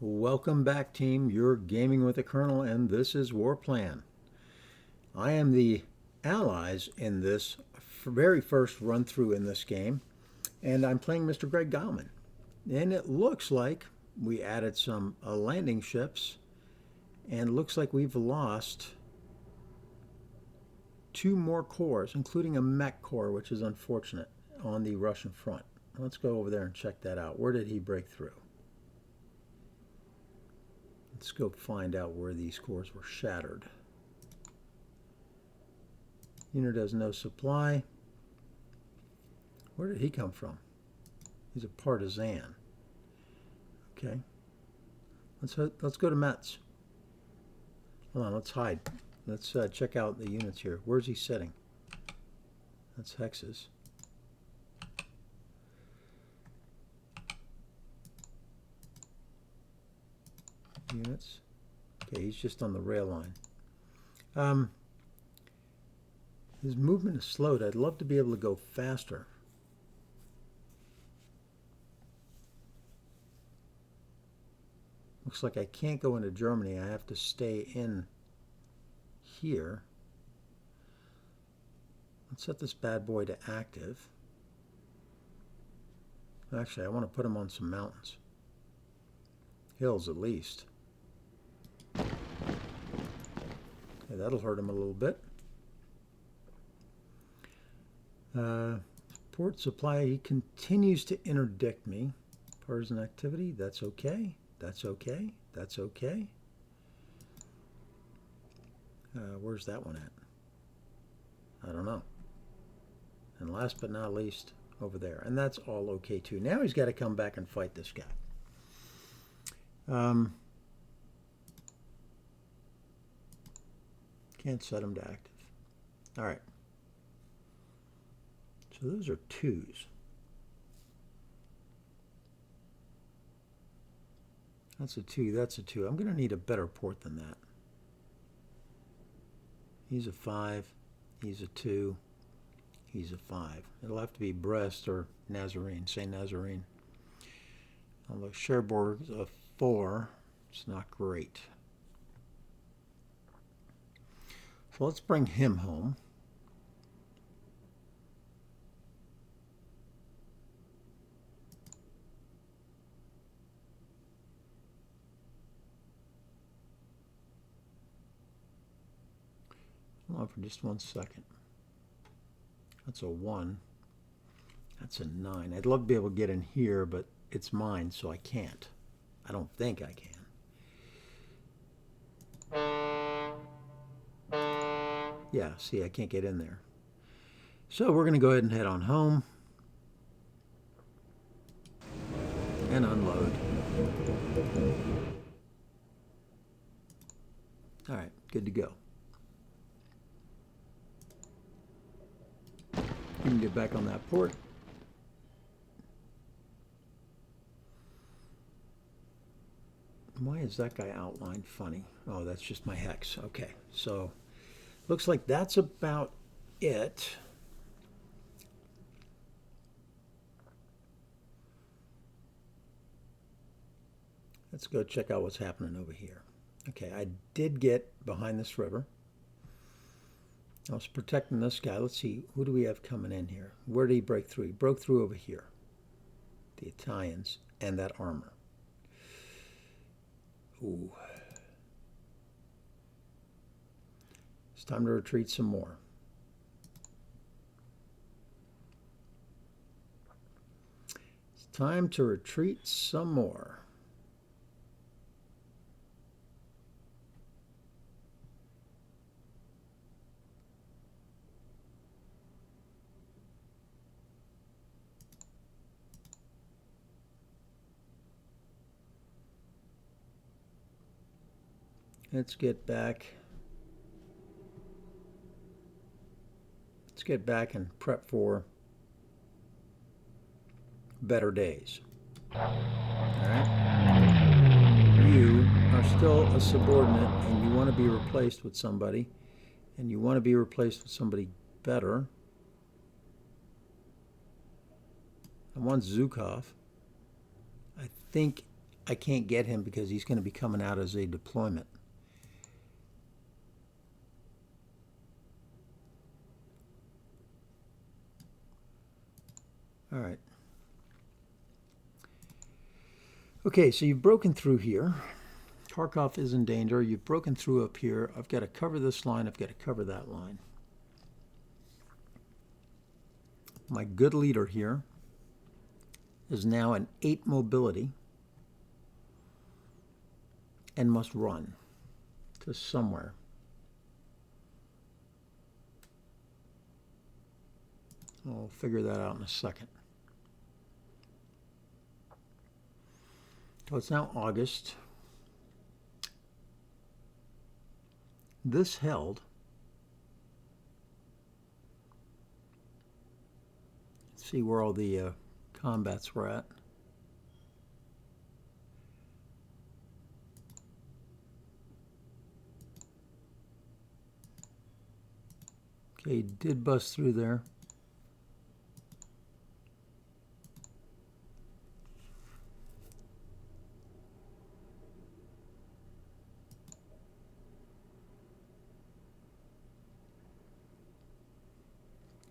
Welcome back, team. You're gaming with the Colonel, and this is WarPlan. I am the allies in this very first run through in this game, and I'm playing Mr. Greg Gauman. And it looks like we added some landing ships, and it looks like we've lost 2 more corps, including a mech corps, which is unfortunate, on the Russian front. Let's go over there and check that out. Where did he break through? Let's go find out where these cores were shattered. Unit has no supply. Where did he come from? He's a partisan. Okay. Let's go to Metz. Hold on, let's hide. Let's check out the units here. Where's he sitting? That's hexes. Units. Okay, he's just on the rail line. His movement is slowed. I'd love to be able to go faster. Looks like I can't go into Germany. I have to stay in here. Let's set this bad boy to active. Actually, I want to put him on some mountains. Hills, at least. Okay, that'll hurt him a little bit. Port supply, he continues to interdict me. Partisan activity, that's okay. That's okay. That's okay. Where's that one at? I don't know. And last but not least, over there. And that's all okay too. Now he's got to come back and fight this guy. Can't set him to active. All right. So those are 2s. That's a 2. That's a 2. I'm going to need a better port than that. He's a 5. He's a 2. He's a 5. It'll have to be Brest or Nazarene, St. Nazarene. Although Cherbourg's a 4. It's not great. So let's bring him home. Hold on for just 1 second. That's a 1. That's a 9. I'd love to be able to get in here, but it's mine, so I can't. I don't think I can. Yeah, see, I can't get in there. So we're going to go ahead and head on home and unload. All right, good to go. You can get back on that port. Why is that guy outlined funny? Oh, that's just my hex. Okay, so looks like that's about it. Let's go check out what's happening over here. Okay, I did get behind this river. I was protecting this guy. Let's see, who do we have coming in here? Where did he break through? He broke through over here. The Italians and that armor. Ooh. It's time to retreat some more. It's time to retreat some more. Let's get back. Let's get back and prep for better days. All right. You are still a subordinate, and you want to be replaced with somebody, and you want to be replaced with somebody better. I want Zhukov. I think I can't get him because he's going to be coming out as a deployment. All right. Okay, so you've broken through here. Kharkov is in danger. You've broken through up here. I've got to cover this line. I've got to cover that line. My good leader here is now an 8 mobility and must run to somewhere. I'll figure that out in a second. So it's now August. This held. Let's see where all the combats were at. Okay, did bust through there.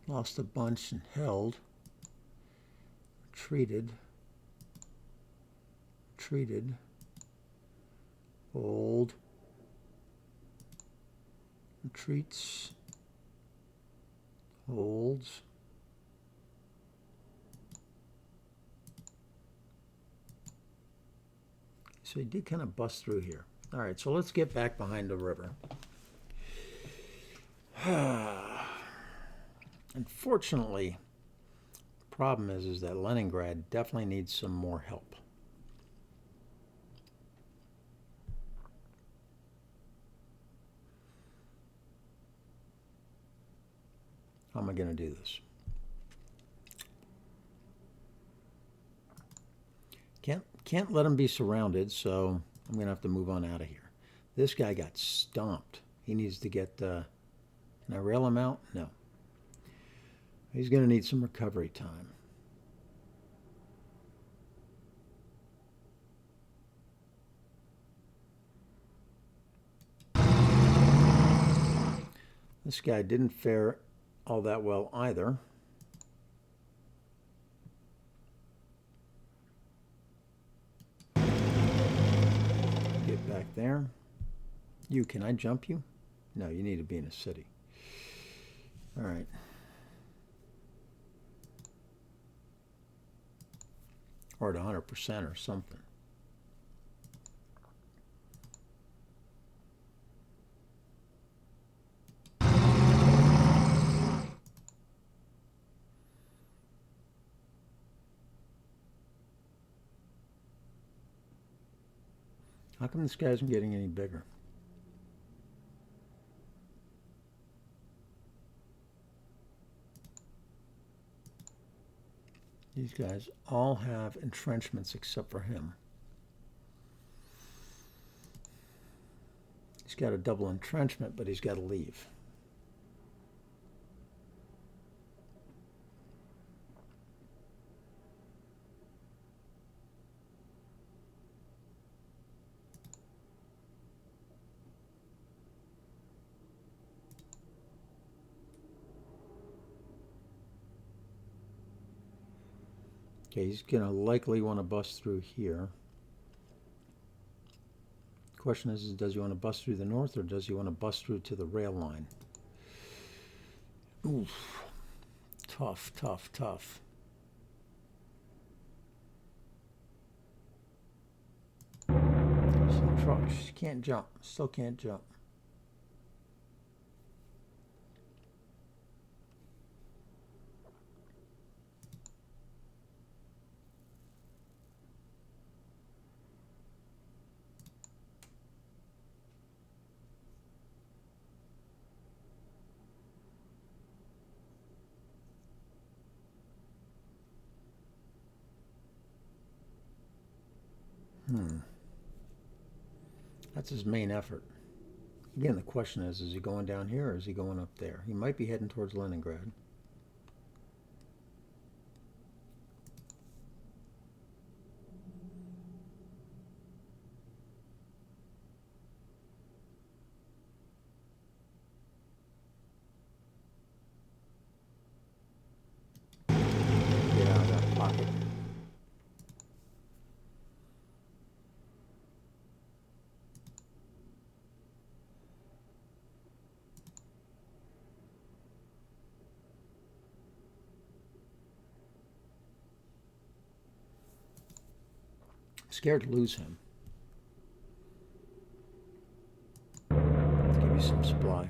Lost a bunch and held. Retreated. Retreated. Hold. Retreats. Holds. So he did kind of bust through here. All right, so let's get back behind the river. Unfortunately, the problem is that Leningrad definitely needs some more help. How am I going to do this? Can't let him be surrounded, so I'm going to have to move on out of here. This guy got stomped. He needs to get... can I rail him out? No. He's going to need some recovery time. This guy didn't fare all that well either. Get back there. You, can I jump you? No, you need to be in a city. All right. Or at 100% or something. How come this guy isn't getting any bigger? These guys all have entrenchments except for him. He's got a double entrenchment, but he's got to leave. Okay, he's going to likely want to bust through here. The question is, does he want to bust through the north or does he want to bust through to the rail line? Oof. Tough, tough, tough. Some trucks. Can't jump. Still can't jump. That's his main effort. Again, the question is he going down here or is he going up there? He might be heading towards Leningrad. scared to lose him. Let's give you some supply.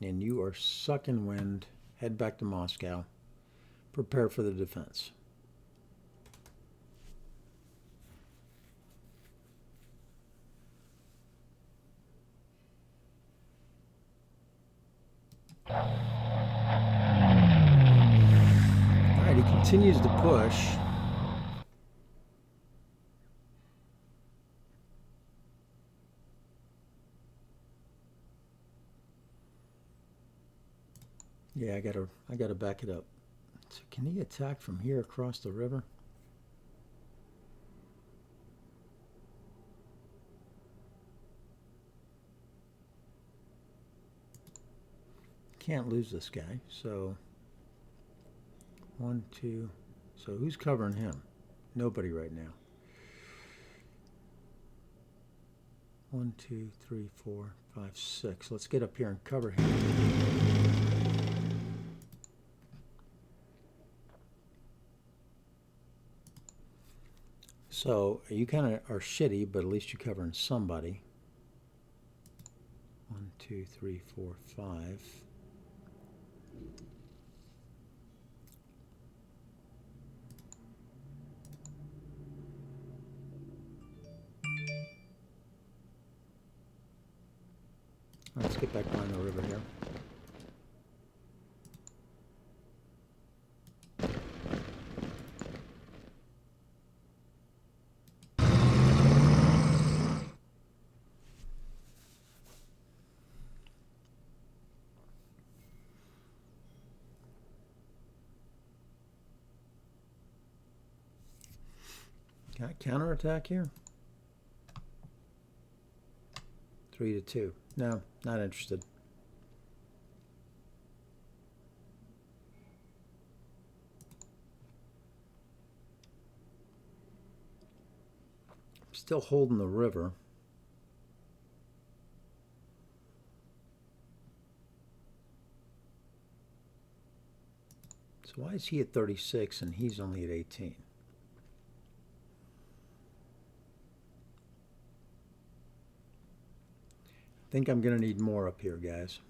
And you are sucking wind. Head back to Moscow. Prepare for the defense. All right, he continues to push. Yeah, I gotta back it up. So can he attack from here across the river? Can't lose this guy. So 1, 2. So who's covering him? Nobody right now. 1, 2, 3, 4, 5, 6. Let's get up here and cover him. So you kind of are shitty, but at least you're covering somebody. 1, 2, 3, 4, 5. Let's get back down the river here. Can I counterattack here? 3 to 2. No, not interested. I'm still holding the river. So why is he at 36 and he's only at 18? I think I'm going to need more up here, guys.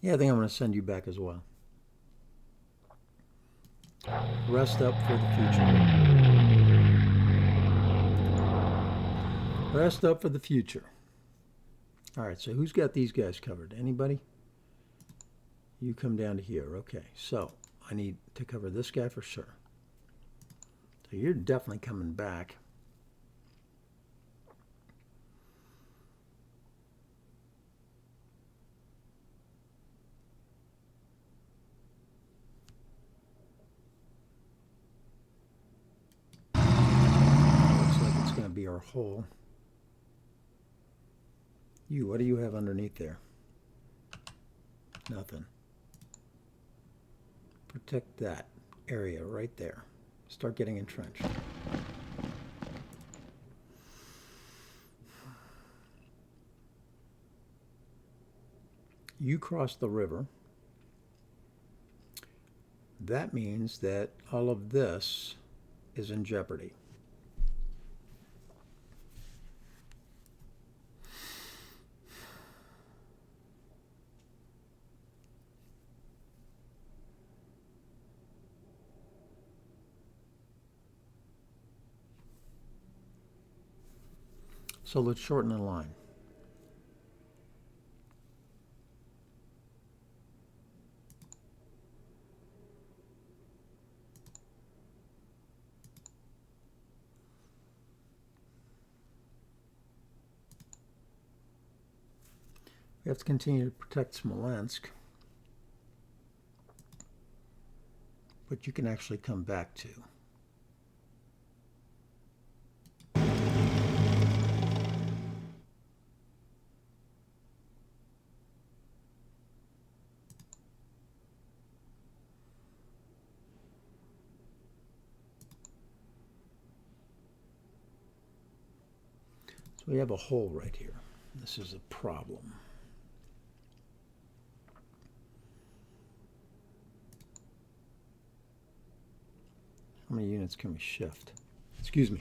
Yeah, I think I'm going to send you back as well. Rest up for the future. Rest up for the future. All right, so who's got these guys covered? Anybody? You come down to here. Okay, so I need to cover this guy for sure. So you're definitely coming back. Be our hole. What do you have underneath there? Nothing. Protect that area right there. Start getting entrenched. You cross the river. That means that all of this is in jeopardy. So let's shorten the line. have to continue to protect Smolensk. But you can actually come back to. So we have a hole right here. This is a problem. How many units can we shift? Excuse me.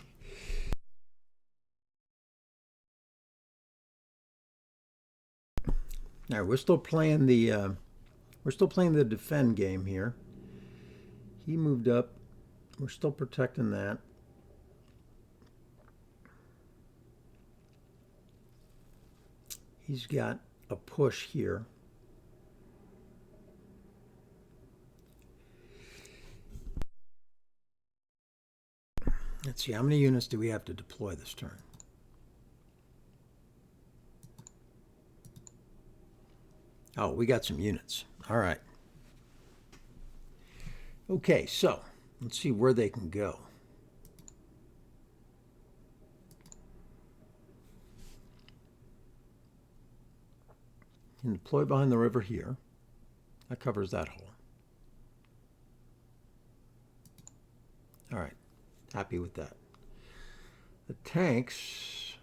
Now we're still playing the defend game here. He moved up. We're still protecting that. He's got a push here. Let's see, how many units do we have to deploy this turn? Oh, we got some units. All right. Okay, so let's see where they can go. You can deploy behind the river here. That covers that hole. All right, happy with that. The tanks,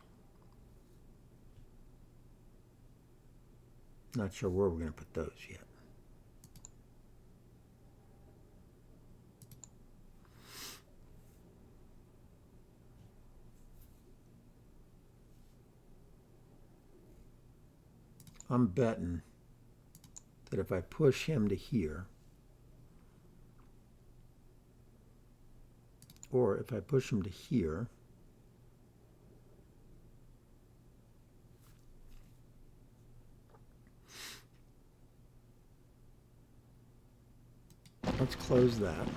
not sure where we're going to put those yet. I'm betting that if I push him to here, or if I push him to here, let's close that.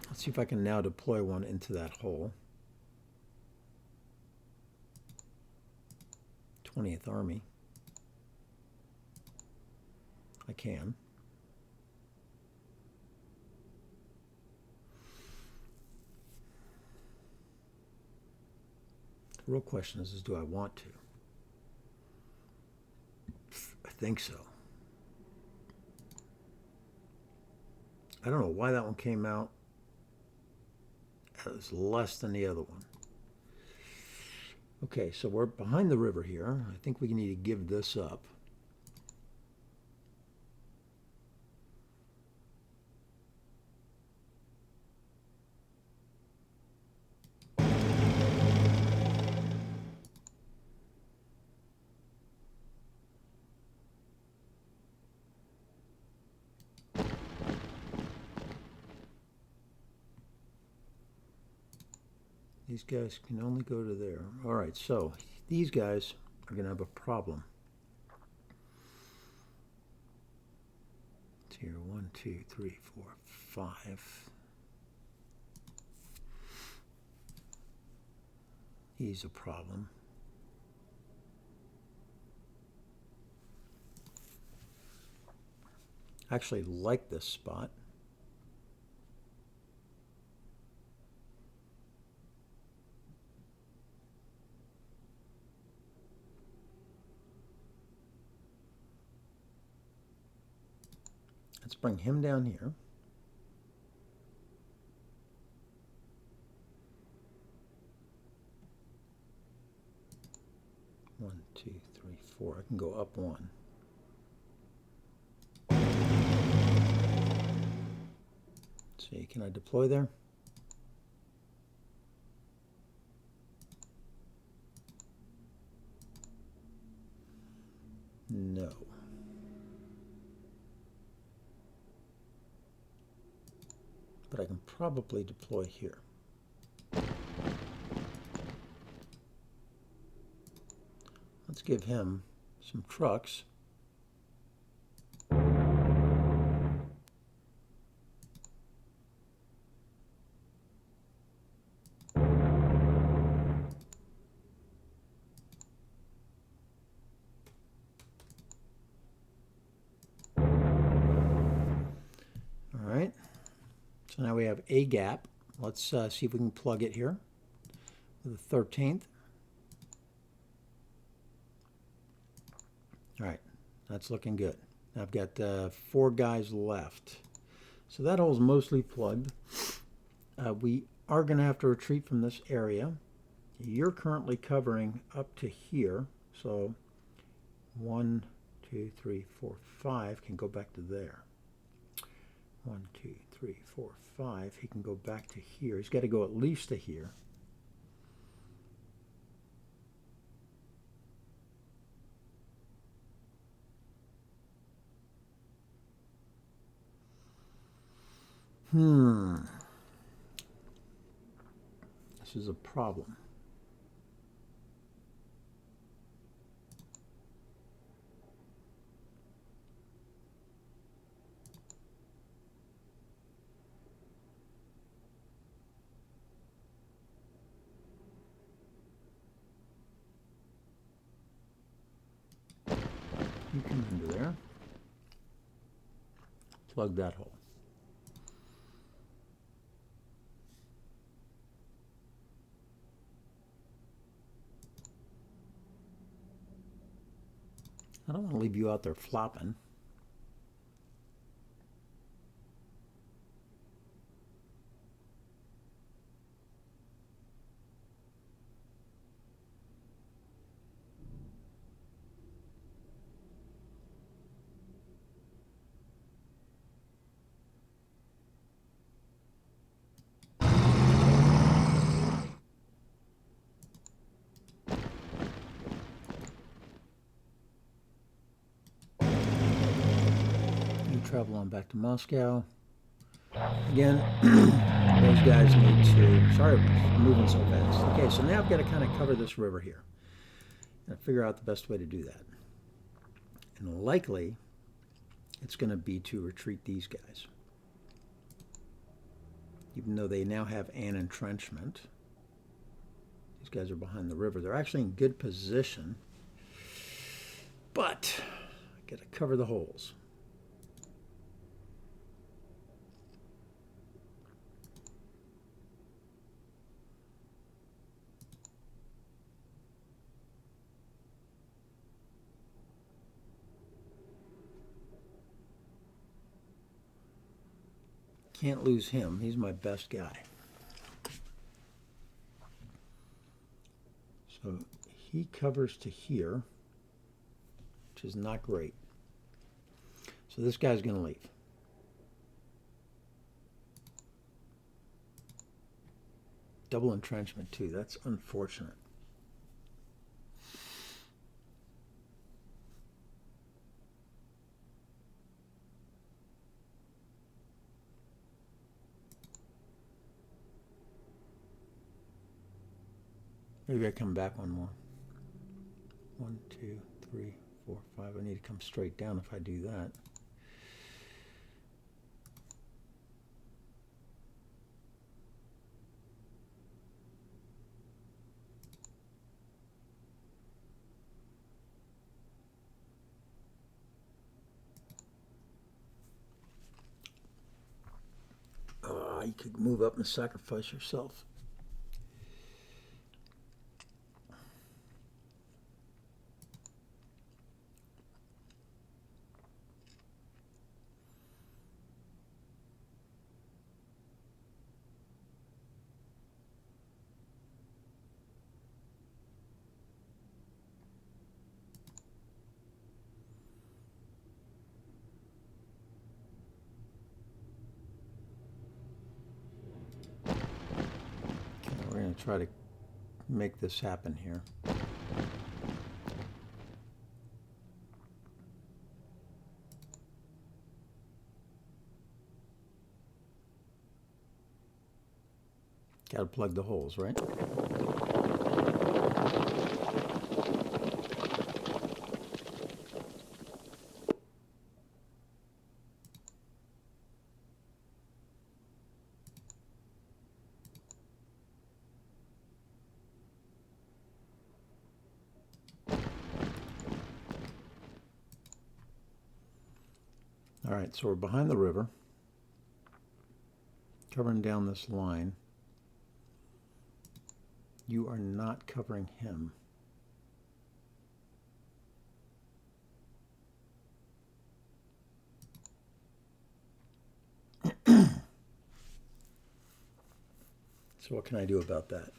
Let's see if I can now deploy one into that hole. 20th Army. I can. The real question is do I want to? I think so. I don't know why that one came out as less than the other one. Okay, so we're behind the river here. I think we need to give this up. These guys can only go to there. All right, so these guys are going to have a problem. It's here, 1, 2, 3, 4, 5. He's a problem. I actually like this spot. Let's bring him down here. One, two, three, four. I can go up one. Let's see, can I deploy there? No. But I can probably deploy here. Let's give him some trucks. So now we have a gap. Let's see if we can plug it here with the 13th. All right, that's looking good. I've got 4 guys left. So that hole's mostly plugged. We are going to have to retreat from this area. You're currently covering up to here. So 1, 2, 3, 4, 5 can go back to there. 1, 2, 3, 4, 5. He can go back to here. He's got to go at least to here. This is a problem. You come into there. Plug that hole. I don't want to leave you out there flopping. Travel on back to Moscow. Again, those guys need to, sorry, I'm moving so fast. Okay, so now I've got to kind of cover this river here and figure out the best way to do that. And likely, it's going to be to retreat these guys. Even though they now have an entrenchment. These guys are behind the river. They're actually in good position. But, I've got to cover the holes. Can't lose him. He's my best guy. So he covers to here, which is not great. So this guy's going to leave. Double entrenchment too. That's unfortunate. Maybe I come back one more. 1, 2, 3, 4, 5. I need to come straight down if I do that. You could move up and sacrifice yourself. We're going to try to make this happen here. Got to plug the holes, right? All right, so we're behind the river. covering down this line. You are not covering him. So what can I do about that?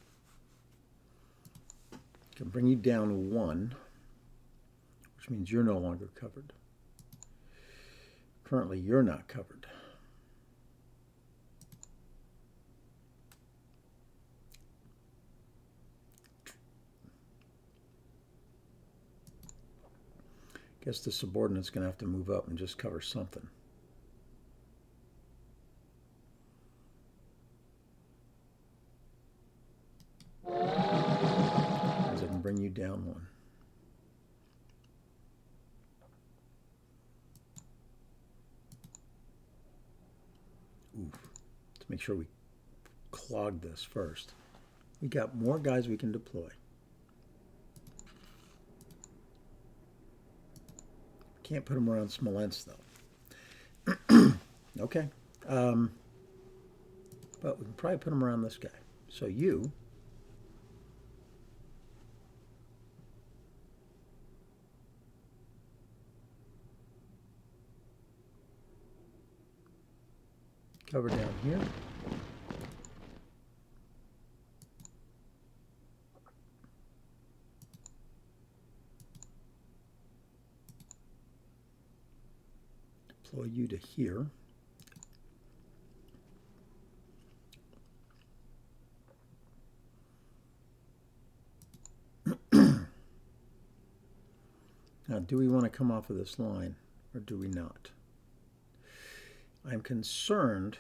I can bring you down 1, which means you're no longer covered. Currently, you're not covered. Guess the subordinate's going to have to move up and just cover something. Because I can bring you down 1. Oof. Let's make sure we clog this first. We got more guys we can deploy. Can't put them around Smolensk, though. Okay. But we can probably put them around this guy. So you cover down here. Deploy you to here. Now, do we want to come off of this line or do we not? I'm concerned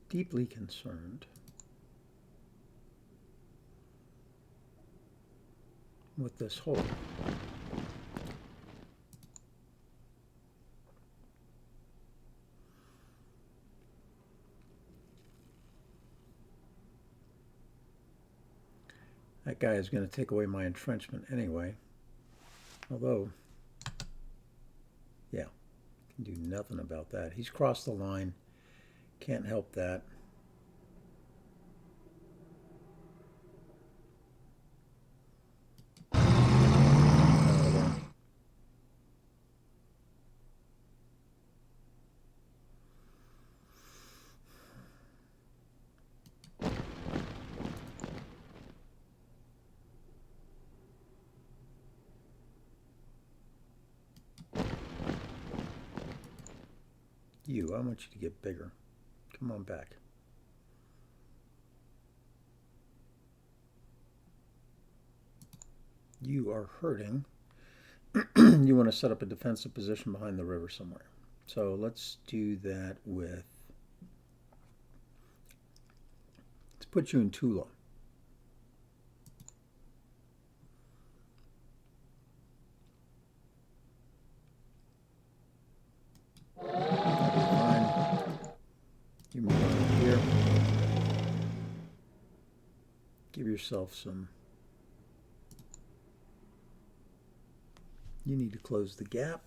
deeply concerned with this hole. That guy is going to take away my entrenchment anyway. Although, yeah, can do nothing about that. He's crossed the line. Can't help that. You, I want you to get bigger. Come on back. You are hurting. You want to set up a defensive position behind the river somewhere. So let's do that with, let's put you in Tula. You move on here. Give yourself some. You need to close the gap.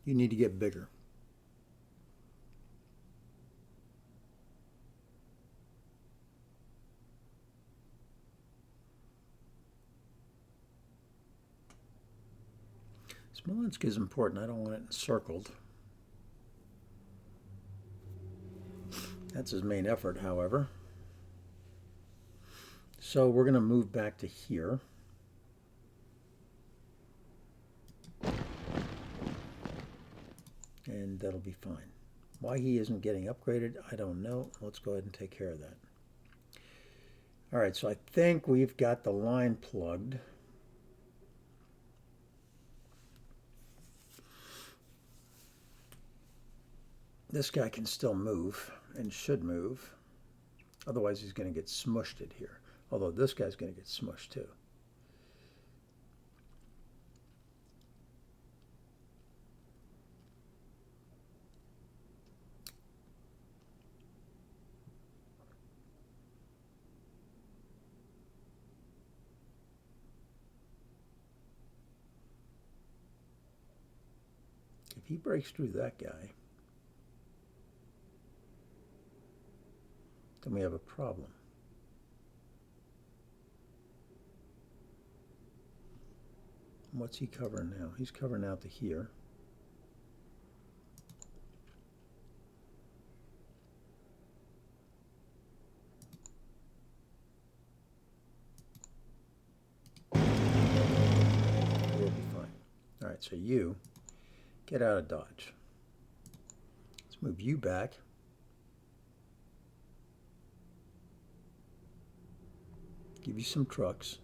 You need to get bigger. Smolensk is important. I don't want it encircled. That's his main effort, however. So we're going to move back to here. And that'll be fine. Why he isn't getting upgraded, I don't know. Let's go ahead and take care of that. All right, so I think we've got the line plugged. This guy can still move and should move. Otherwise, he's going to get smushed at here. Although this guy's going to get smushed too. he breaks through that guy, then we have a problem. What's he covering now? He's covering out to here. We'll be fine. All right, so you get out of dodge. Let's move you back. Give you some trucks.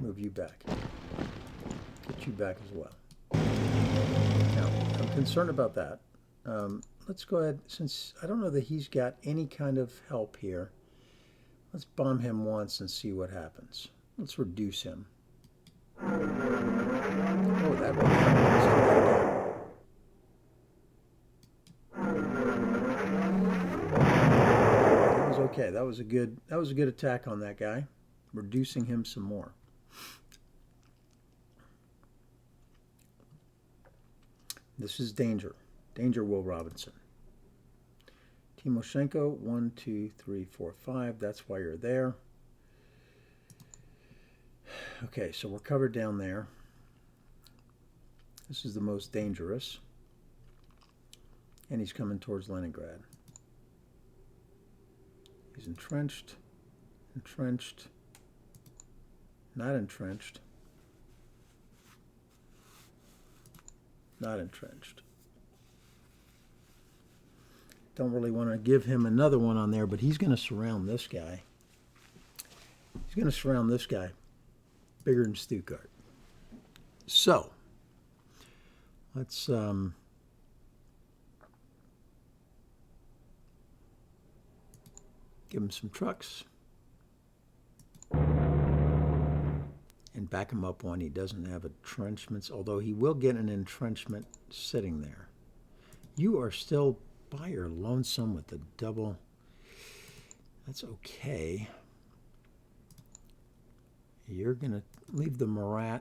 Move you back. Get you back as well. Now, I'm concerned about that. Let's go ahead, since I don't know that he's got any kind of help here. Let's bomb him once and see what happens. Let's reduce him. Oh, that was okay. That was a good attack on that guy. Reducing him some more. This is danger. Danger, Will Robinson. Timoshenko, 1, 2, 3, 4, 5. That's why you're there. Okay, so we're covered down there. This is the most dangerous. And he's coming towards Leningrad. He's entrenched, entrenched, not entrenched, not entrenched. Don't really want to give him another one on there, but he's going to surround this guy. He's going to surround this guy. Bigger than Stuttgart. So, let's give him some trucks. And back him up one. He doesn't have entrenchments, although he will get an entrenchment sitting there. You are still by your lonesome with the double. That's okay. You're going to leave the Marat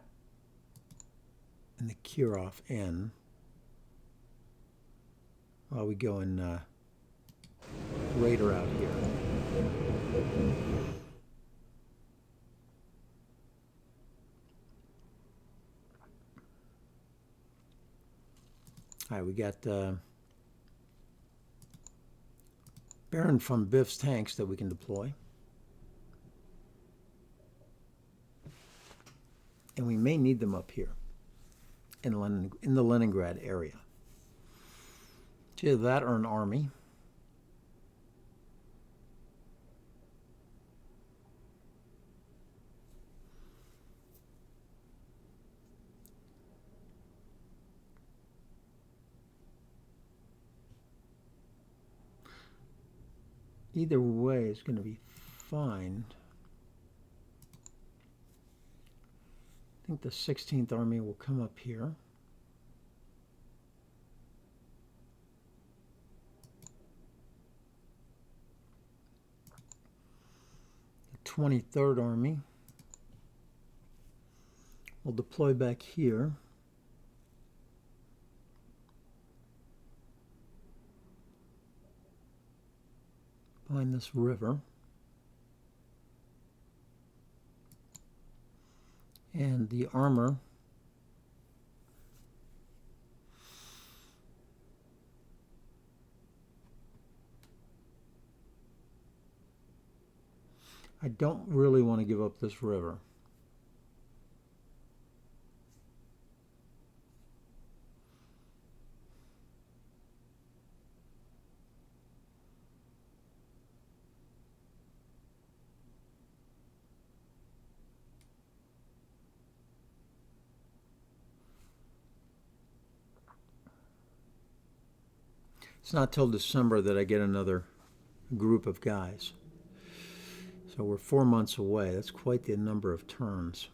and the Kirov in while we go and Raider out here. All right, we got Baron von Biff's tanks that we can deploy. And we may need them up here in the Leningrad area. It's either that or an army. Either way is going to be fine. I think the 16th Army will come up here. The 23rd Army will deploy back here. Behind this river. And the armor I don't really want to give up this river. It's not till December that I get another group of guys. So we're 4 months away. That's quite the number of turns.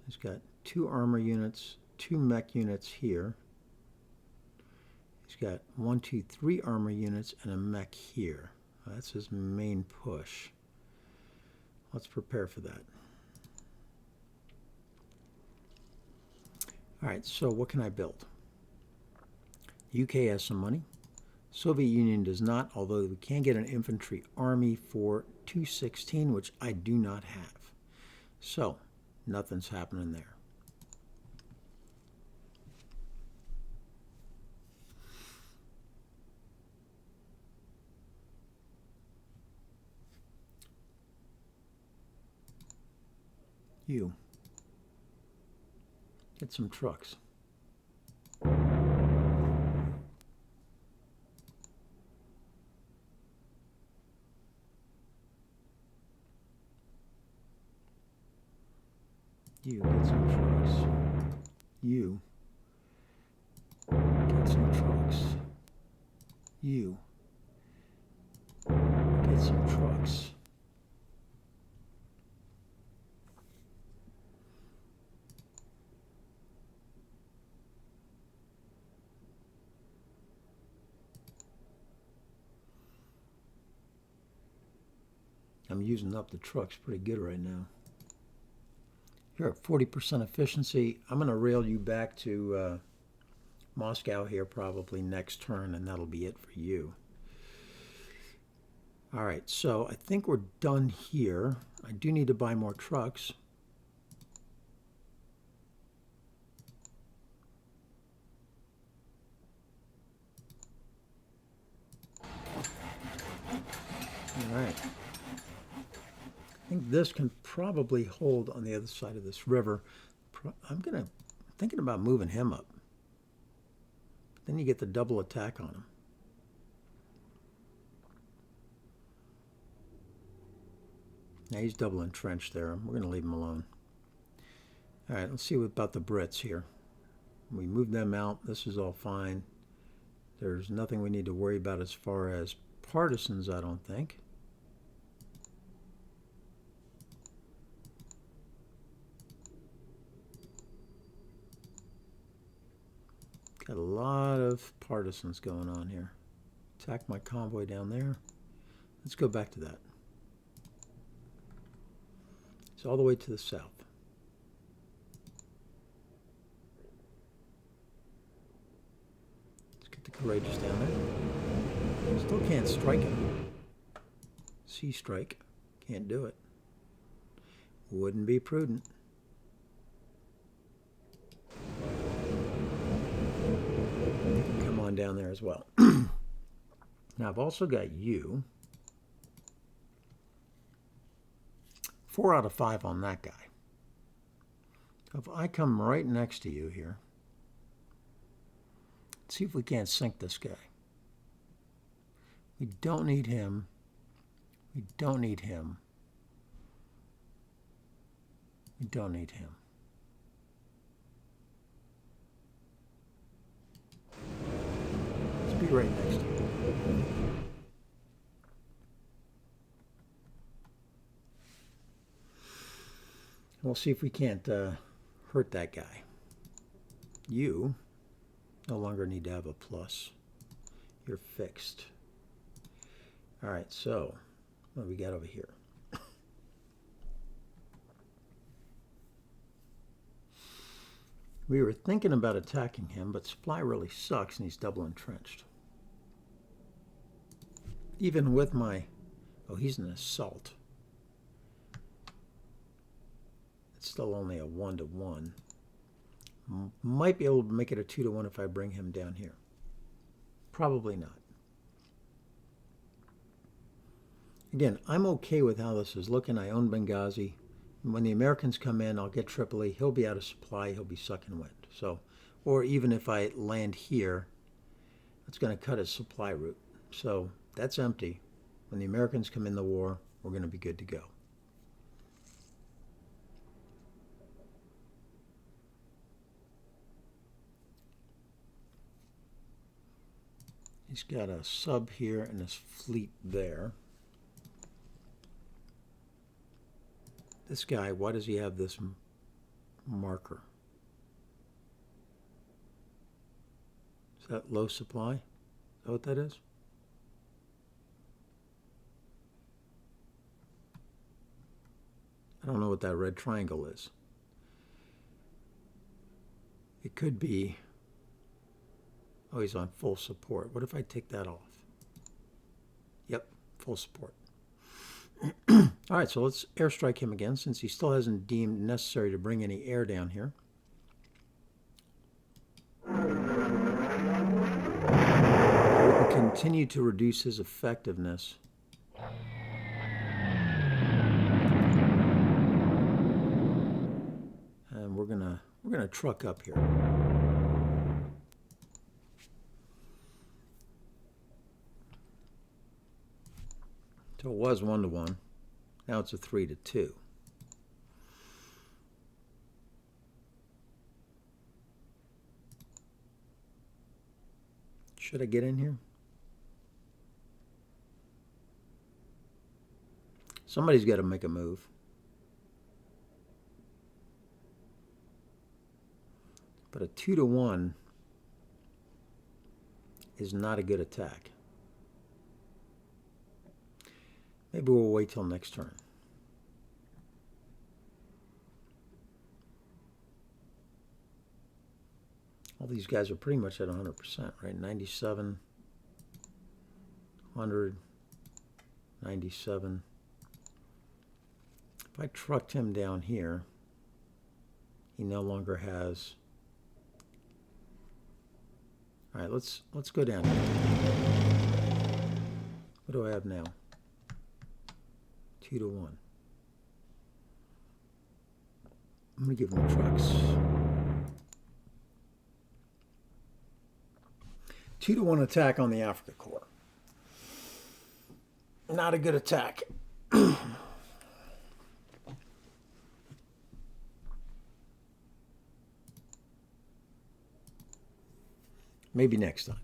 He's got 2 armor units, 2 mech units here. He's He's got 1, 2, 3 armor units and a mech here. That's his main push. Let's prepare for that. Alright, so what can I build? The UK has some money. Soviet Union does not, although we can get an infantry army for 216, which I do not have. So, nothing's happening there. You. Get some trucks. You get some trucks. You get some trucks. You get some trucks. I'm using up the trucks pretty good right now. You're at 40% efficiency. I'm going to rail you back to Moscow here probably next turn, and that'll be it for you. All right, so I think we're done here. I do need to buy more trucks. All right. I think this can probably hold on the other side of this river. I'm thinking about moving him up. But then you get the double attack on him. Now he's double entrenched there. We're going to leave him alone. All right, let's see what about the Brits here. We moved them out. This is all fine. There's nothing we need to worry about as far as partisans, I don't think. Got a lot of partisans going on here. Attack my convoy down there. Let's go back to that. It's all the way to the south. Let's get the courageous down there. Still can't strike him. Sea strike. Can't do it. Wouldn't be prudent. Come on down there as well. Now I've also got you. 4 out of 5 on that guy. If I come right next to you here, let's see if we can't sink this guy. We don't need him. We don't need him. We don't need him. Let's be right next to you. We'll see if we can't hurt that guy. You no longer need to have a plus. You're fixed. All right, so what do we got over here? We were thinking about attacking him, but supply really sucks and he's double entrenched. Even with my... Oh, he's an assault. It's still only a 1-to-1. Might be able to make it a 2-to-1 if I bring him down here. Probably not. Again, I'm okay with how this is looking. I own Benghazi. When the Americans come in, I'll get Tripoli. He'll be out of supply. He'll be sucking wind. So, or even if I land here, it's going to cut his supply route. So that's empty. When the Americans come in the war, we're going to be good to go. He's got a sub here and his fleet there. This guy, why does he have this marker? Is that low supply? Is that what that is? I don't know what that red triangle is. It could be, oh, he's on full support. What if I take that off? Yep, full support. All right, so let's airstrike him again since he still hasn't deemed necessary to bring any air down here. We can continue to reduce his effectiveness. And we're gonna truck up here. So it was 1-1. Now it's a 3-2. Should I get in here? Somebody's got to make a move. But a 2-1 is not a good attack. Maybe we'll wait till next turn. All these guys are pretty much at 100%, right? 97, 100, 97. If I trucked him down here, he no longer has. All right, let's go down here. What do I have now? 2-1. I'm going to give him trucks. 2-1 attack on the Africa Corps. Not a good attack. Maybe next time.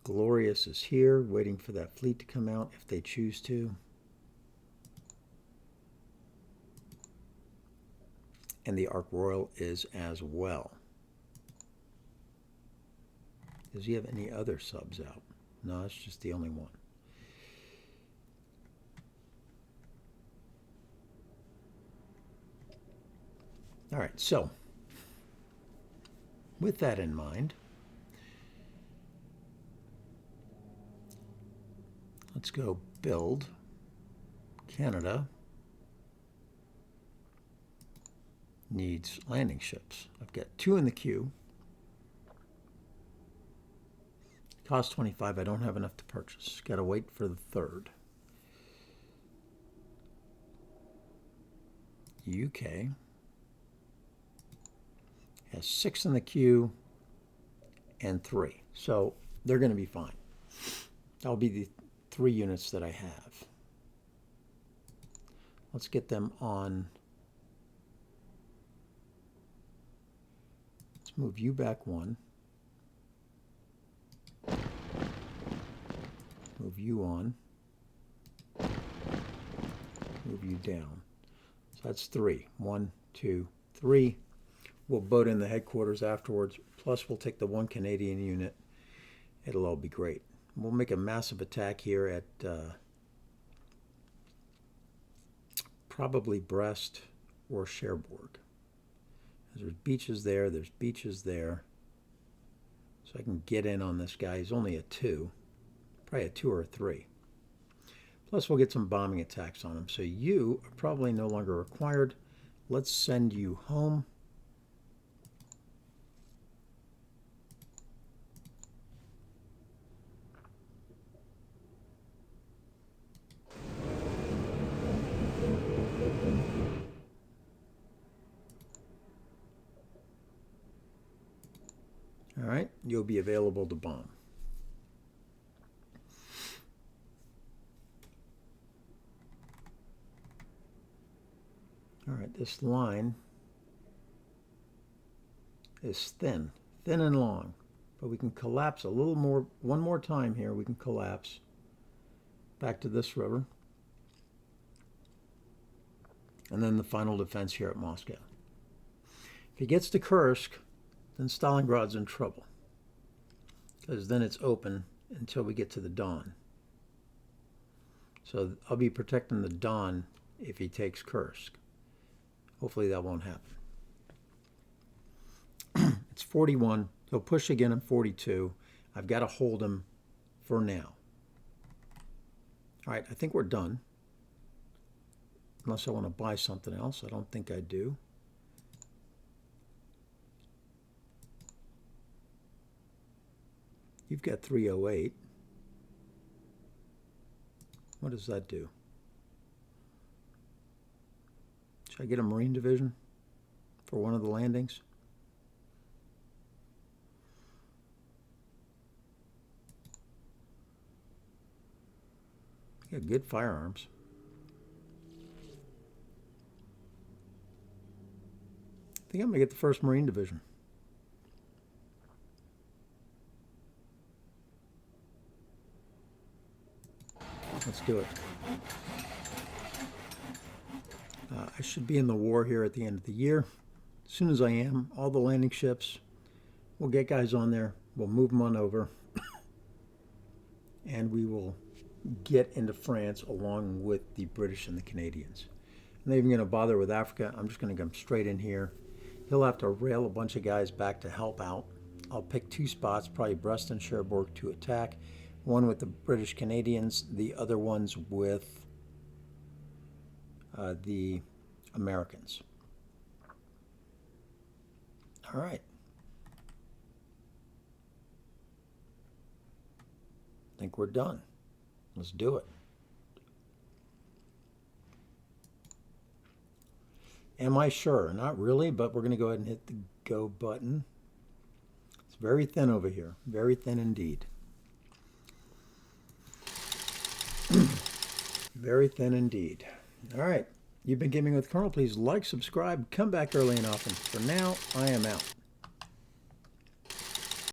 Glorious is here, waiting for that fleet to come out if they choose to. And the Ark Royal is as well. Does he have any other subs out? No, it's just the only one. All right, so with that in mind, let's go build Canada needs landing ships. I've got 2 in the queue. Cost 25. I don't have enough to purchase. Got to wait for the 3rd. UK has 6 in the queue and 3. So they're going to be fine. That'll be the 3 units that I have. Let's get them on. Let's move you back 1. Move you on. Move you down. So that's 3. 1, 2, 3. We'll boat in the headquarters afterwards. Plus, we'll take the 1 Canadian unit. It'll all be great. We'll make a massive attack here at probably Brest or Cherbourg. There's beaches there. There's beaches there. So I can get in on this guy. He's only a 2. Probably a 2 or a 3. Plus, we'll get some bombing attacks on him. So you are probably no longer required. Let's send you home. All right, you'll be available to bomb. All right, this line is thin and long, but we can collapse a little more, one more time here. We can collapse back to this river. and then the final defense here at Moscow. If he gets to Kursk, then Stalingrad's in trouble, because then it's open until we get to the Don. So I'll be protecting the Don if he takes Kursk. Hopefully that won't happen. It's 41. He'll push again at 42. I've got to hold him for now. All right, I think we're done. Unless I want to buy something else. I don't think I do. You've got 308. What does that do? Should I get a Marine division for one of the landings? You got good firearms. I think I'm going to get the 1st Marine Division. Let's do it. I should be in the war here at the end of the year. As soon as I am, all the landing ships, we'll get guys on there, we'll move them on over, and we will get into France along with the British and the Canadians. I'm not even going to bother with Africa. I'm just going to come straight in here. He'll have to rail a bunch of guys back to help out. I'll pick 2 spots, probably Brest and Cherbourg, to attack. One with the British Canadians, the other ones with the Americans. All right. I think we're done. Let's do it. Am I sure? Not really, but we're going to go ahead and hit the go button. It's very thin over here. Very thin indeed. Very thin indeed. All right. You've been gaming with Colonel. Please like, subscribe, come back early and often. For now, I am out.